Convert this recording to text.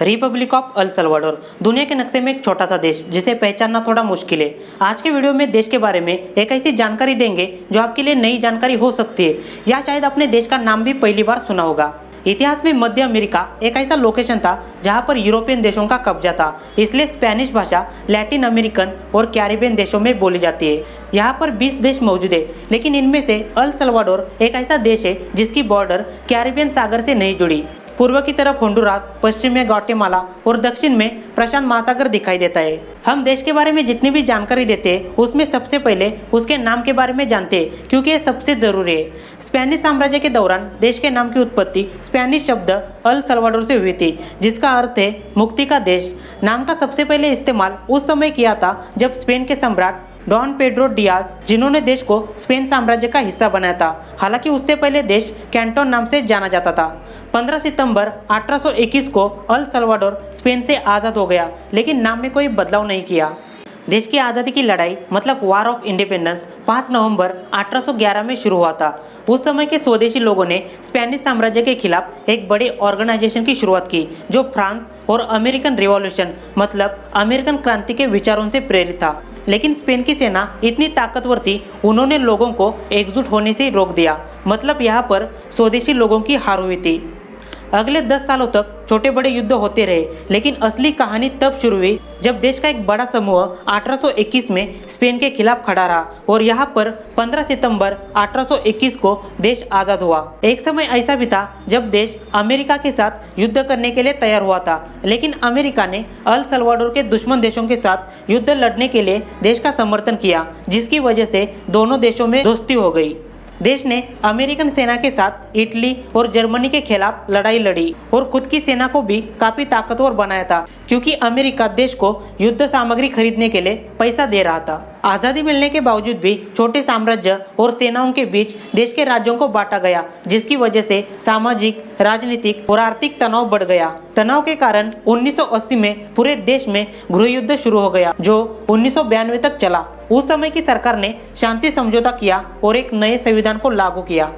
Republic of El Salvador दुनिया के नक्शे में एक छोटा सा देश जिसे पहचानना थोड़ा मुश्किल है। आज के वीडियो में देश के बारे में एक ऐसी जानकारी देंगे जो आपके लिए नई जानकारी हो सकती है या शायद अपने देश का नाम भी पहली बार सुना होगा। इतिहास में मध्य अमेरिका एक ऐसा लोकेशन था जहां पर यूरोपियन देशों का कब्जा था, इसलिए स्पेनिश भाषा लैटिन अमेरिकन और कैरिबियन देशों में बोली जाती है। यहाँ पर 20 देश मौजूद है, लेकिन इनमें से अल सल्वाडोर एक ऐसा देश है जिसकी बॉर्डर कैरिबियन सागर से नहीं जुड़ी। पूर्व की तरफ होंडुरास, पश्चिम में ग्वाटेमाला और दक्षिण में प्रशांत महासागर दिखाई देता है। हम देश के बारे में जितनी भी जानकारी देते हैं उसमें सबसे पहले उसके नाम के बारे में जानते हैं, क्योंकि ये सबसे जरूरी है। स्पेनिश साम्राज्य के दौरान देश के नाम की उत्पत्ति स्पेनिश शब्द अल सल्वाडोर से हुई थी, जिसका अर्थ है मुक्ति का देश। नाम का सबसे पहले इस्तेमाल उस समय किया था जब स्पेन के सम्राट डॉन पेड्रो डियाज, जिन्होंने देश को स्पेन साम्राज्य का हिस्सा बनाया था। हालांकि उससे पहले देश कैंटोन नाम से जाना जाता था। 15 सितंबर 1821 को अल सल्वाडोर स्पेन से आज़ाद हो गया, लेकिन नाम में कोई बदलाव नहीं किया। देश की आज़ादी की लड़ाई मतलब वार ऑफ इंडिपेंडेंस 5 नवंबर 1811 में शुरू हुआ था। उस समय के स्वदेशी लोगों ने स्पेनिश साम्राज्य के खिलाफ एक बड़े ऑर्गेनाइजेशन की शुरुआत की, जो फ्रांस और अमेरिकन रिवॉल्यूशन मतलब अमेरिकन क्रांति के विचारों से प्रेरित था। लेकिन स्पेन की सेना इतनी ताकतवर थी, उन्होंने लोगों को एकजुट होने से रोक दिया। मतलब यहाँ पर स्वदेशी लोगों की हार हुई थी। अगले 10 सालों तक छोटे बड़े युद्ध होते रहे, लेकिन असली कहानी तब शुरू हुई जब देश का एक बड़ा समूह 1821 में स्पेन के खिलाफ खड़ा रहा और यहाँ पर 15 सितंबर 1821 को देश आज़ाद हुआ। एक समय ऐसा भी था जब देश अमेरिका के साथ युद्ध करने के लिए तैयार हुआ था, लेकिन अमेरिका ने अल सल्वाडोर के दुश्मन देशों के साथ युद्ध लड़ने के लिए देश का समर्थन किया, जिसकी वजह से दोनों देशों में दोस्ती हो गई। देश ने अमेरिकन सेना के साथ इटली और जर्मनी के खिलाफ लड़ाई लड़ी और खुद की सेना को भी काफी ताकतवर बनाया था, क्योंकि अमेरिका देश को युद्ध सामग्री खरीदने के लिए पैसा दे रहा था। आज़ादी मिलने के बावजूद भी छोटे साम्राज्य और सेनाओं के बीच देश के राज्यों को बांटा गया, जिसकी वजह से सामाजिक, राजनीतिक और आर्थिक तनाव बढ़ गया। तनाव के कारण 1980 में पूरे देश में गृह युद्ध शुरू हो गया, जो 1992 तक चला। उस समय की सरकार ने शांति समझौता किया और एक नए संविधान को लागू किया।